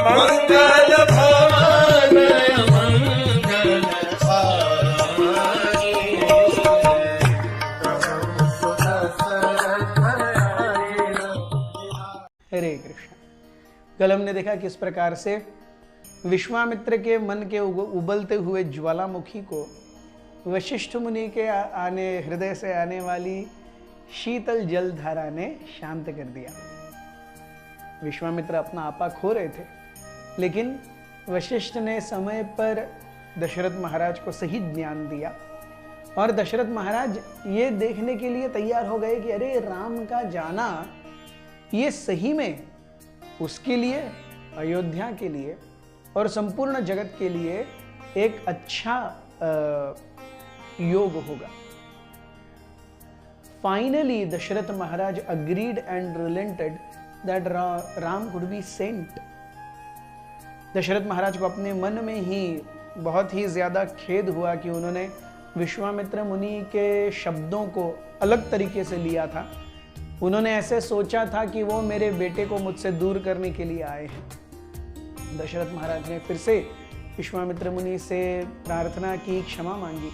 मंगल भवन मंगल हरे कृष्ण। कल हमने देखा किस प्रकार से विश्वामित्र के मन के उबलते हुए ज्वालामुखी को वशिष्ठ मुनि के हृदय से आने वाली शीतल जल धारा ने शांत कर दिया। विश्वामित्र अपना आपा खो रहे थे, लेकिन वशिष्ठ ने समय पर दशरथ महाराज को सही ज्ञान दिया और दशरथ महाराज ये देखने के लिए तैयार हो गए कि अरे राम का जाना ये सही में उसके लिए, अयोध्या के लिए और संपूर्ण जगत के लिए एक अच्छा योग होगा। Finally Dasharath Maharaj agreed and relented that Ram could be sent. Dasharath Maharaj को अपने मन में ही बहुत ही ज्यादा खेद हुआ कि उन्होंने विश्वामित्र मुनि के शब्दों को अलग तरीके से लिया था। उन्होंने ऐसे सोचा था कि वो मेरे बेटे को मुझसे दूर करने के लिए आए हैं। दशरथ महाराज ने फिर से विश्वामित्र मुनि से प्रार्थना की, क्षमा मांगी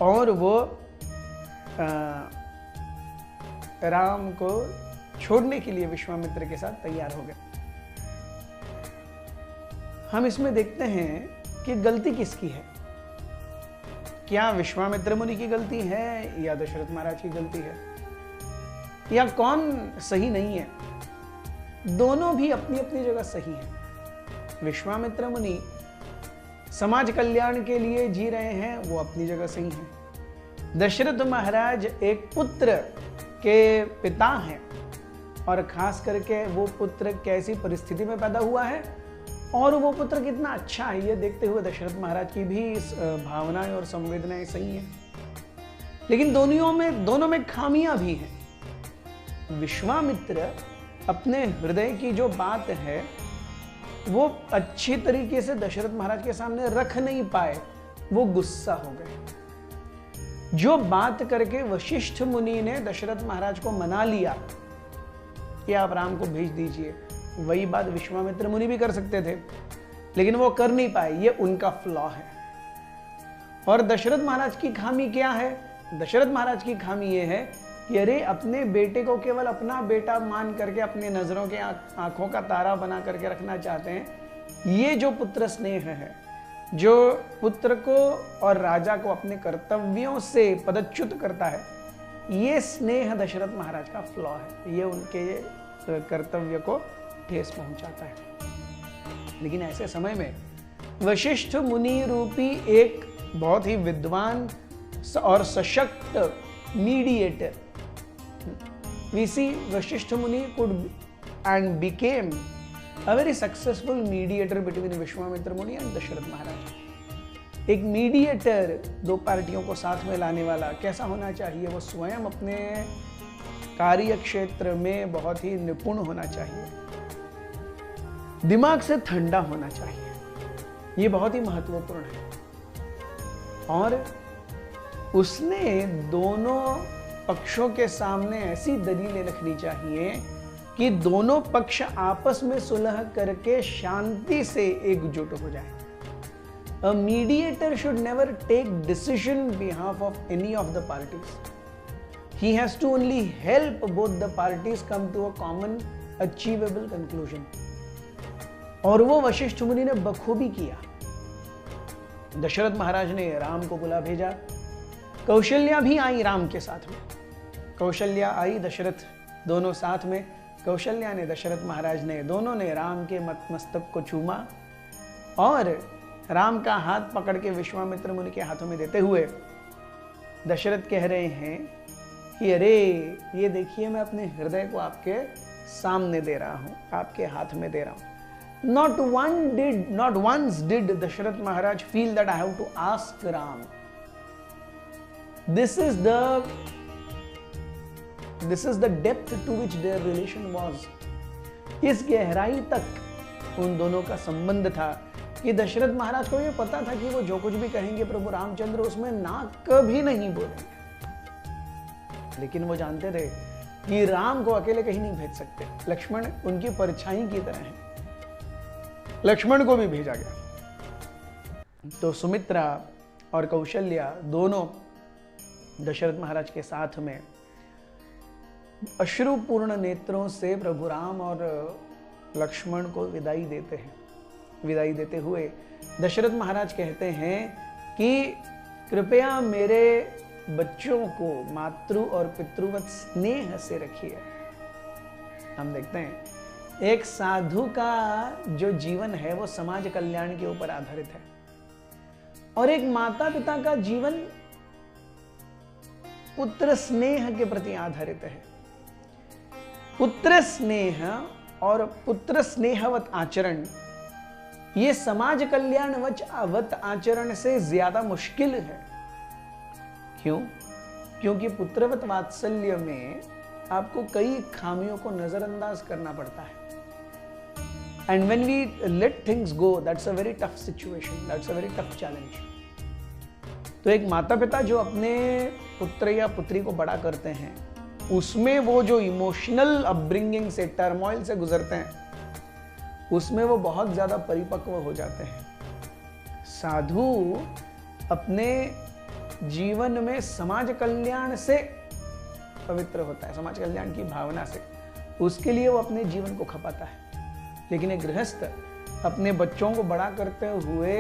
और वो राम को छोड़ने के लिए विश्वामित्र के साथ तैयार हो गए। हम इसमें देखते हैं कि गलती किसकी है। क्या विश्वामित्र मुनि की गलती है या दशरथ महाराज की गलती है, या कौन सही नहीं है? दोनों भी अपनी अपनी जगह सही हैं। विश्वामित्र मुनि समाज कल्याण के लिए जी रहे हैं, वो अपनी जगह सही हैं। दशरथ महाराज एक पुत्र के पिता हैं और खास करके वो पुत्र कैसी परिस्थिति में पैदा हुआ है और वो पुत्र कितना अच्छा है, ये देखते हुए दशरथ महाराज की भी भावनाएं और संवेदनाएं सही हैं। लेकिन दोनों में खामियां भी हैं। विश्वामित्र अपने हृदय की जो बात है वो अच्छी तरीके से दशरथ महाराज के सामने रख नहीं पाए, वो गुस्सा हो गए। जो बात करके वशिष्ठ मुनि ने दशरथ महाराज को मना लिया कि आप राम को भेज दीजिए, वही बात विश्वामित्र मुनि भी कर सकते थे, लेकिन वो कर नहीं पाए। ये उनका फ्लॉ है। और दशरथ महाराज की खामी क्या है? दशरथ महाराज की खामी ये है कि अरे अपने बेटे को केवल अपना बेटा मान करके अपने नजरों के आंखों का तारा बना करके रखना चाहते हैं। ये जो पुत्र स्नेह है, जो पुत्र को और राजा को अपने कर्तव्यों से पदच्युत करता है, ये स्नेह दशरथ महाराज का फ्लॉ है। ये उनके कर्तव्य को ठेस पहुंचाता है। लेकिन ऐसे समय में वशिष्ठ मुनि रूपी एक बहुत ही विद्वान और सशक्त mediator, we see Vashishta Muni could and became a very successful mediator between Vishwamitra Muni and Dasharath Maharaj। एक मीडिएटर, दो पार्टियों को साथ में लाने वाला कैसा होना चाहिए? वो स्वयं अपने कार्य क्षेत्र में बहुत ही निपुण होना चाहिए, दिमाग से ठंडा होना चाहिए। ये बहुत ही महत्वपूर्ण है। और उसने दोनों पक्षों के सामने ऐसी दलीलें रखनी चाहिए कि दोनों पक्ष आपस में सुलह करके शांति से एकजुट हो जाए। A mediator should never take decision behalf of any of the parties. He has to only help both the parties come to a common achievable conclusion. और वो वशिष्ठ मुनि ने बखूबी किया। दशरथ महाराज ने राम को बुला भेजा, कौशल्या भी आई राम के साथ में। कौशल्या आई, दशरथ दोनों साथ में। कौशल्या ने, दशरथ महाराज ने, दोनों ने राम के मस्तक को चूमा और राम का हाथ पकड़ के विश्वामित्र मुनि के हाथों में देते हुए दशरथ कह रहे हैं कि अरे ये देखिए, मैं अपने हृदय को आपके सामने दे रहा हूं, आपके हाथ में दे रहा हूं। Not once did Dasharath Maharaj feel that I have to ask Ram. This is the depth to which their relation was. इस गहराई तक उन दोनों का संबंध था कि दशरथ महाराज को ये पता था कि वो जो कुछ भी कहेंगे प्रभु रामचंद्र उसमें ना कभी नहीं बोलेंगे, लेकिन वो जानते थे कि राम को अकेले कहीं नहीं भेज सकते। लक्ष्मण उनकी परछाई की तरह है। लक्ष्मण को भी भेजा गया। तो सुमित्रा और कौशल्या दोनों दशरथ महाराज के साथ में अश्रुपूर्ण नेत्रों से प्रभु राम और लक्ष्मण को विदाई देते हैं। विदाई देते हुए दशरथ महाराज कहते हैं कि कृपया मेरे बच्चों को मातृ और पितृवत स्नेह से रखिए। हम देखते हैं एक साधु का जो जीवन है वो समाज कल्याण के ऊपर आधारित है, और एक माता पिता का जीवन पुत्र स्नेह के प्रति आधारित है। पुत्र स्नेह और पुत्र स्नेहवत आचरण ये समाज कल्याणवत आचरण से ज्यादा मुश्किल है। क्यों? क्योंकि पुत्रवत वात्सल्य में आपको कई खामियों को नजरअंदाज करना पड़ता है। And when we let things go, that's a very tough situation, that's a very tough challenge. तो एक माता पिता जो अपने पुत्र या पुत्री को बड़ा करते हैं, उसमें वो जो इमोशनल अपब्रिंगिंग से, टर्मोइल से गुजरते हैं, उसमें वो बहुत ज्यादा परिपक्व हो जाते हैं। साधु अपने जीवन में समाज कल्याण से पवित्र होता है, समाज कल्याण की भावना से, उसके लिए वो अपने जीवन को खपाता है। लेकिन एक गृहस्थ अपने बच्चों को बड़ा करते हुए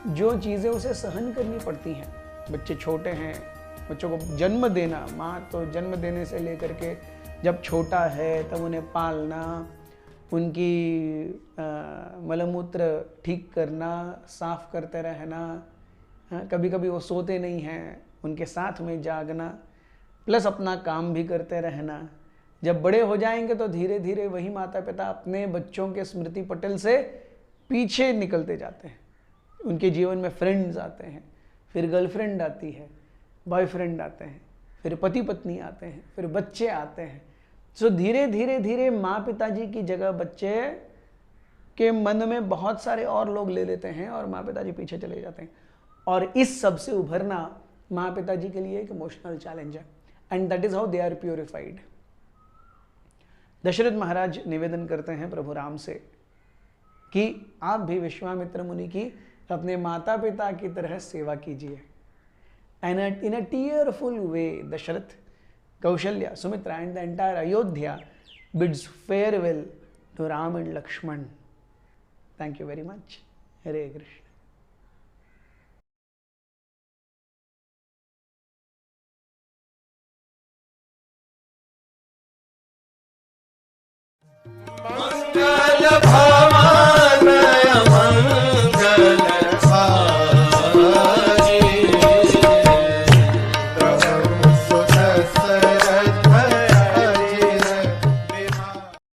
जो चीजें उसे सहन करनी पड़ती हैं, बच्चे छोटे हैं, बच्चों को जन्म देना, माँ तो जन्म देने से लेकर के जब छोटा है तब उन्हें पालना, उनकी मलमूत्र ठीक करना, साफ करते रहना, कभी कभी वो सोते नहीं हैं, उनके साथ में जागना, प्लस अपना काम भी करते रहना। जब बड़े हो जाएंगे तो धीरे धीरे वही माता पिता अपने बच्चों के स्मृति पटल से पीछे निकलते जाते हैं। उनके जीवन में फ्रेंड्स आते हैं, फिर गर्लफ्रेंड आती है, बॉयफ्रेंड आते हैं, फिर पति पत्नी आते हैं, फिर बच्चे आते हैं। सो धीरे धीरे धीरे माँ पिताजी की जगह बच्चे के मन में बहुत सारे और लोग ले लेते हैं और माँ पिताजी पीछे चले जाते हैं। और इस सब से उभरना माँ पिताजी के लिए एक इमोशनल चैलेंज है, and that is how they are purified. Dasharath Maharaj निवेदन करते हैं प्रभु राम से कि आप भी विश्वामित्र मुनि की अपने माता पिता की तरह सेवा कीजिए। And in a tearful way Dasharath, Kaushalya, Sumitra and the entire Ayodhya bids farewell to Ram and Lakshman. Thank you very much. Hare Krishna.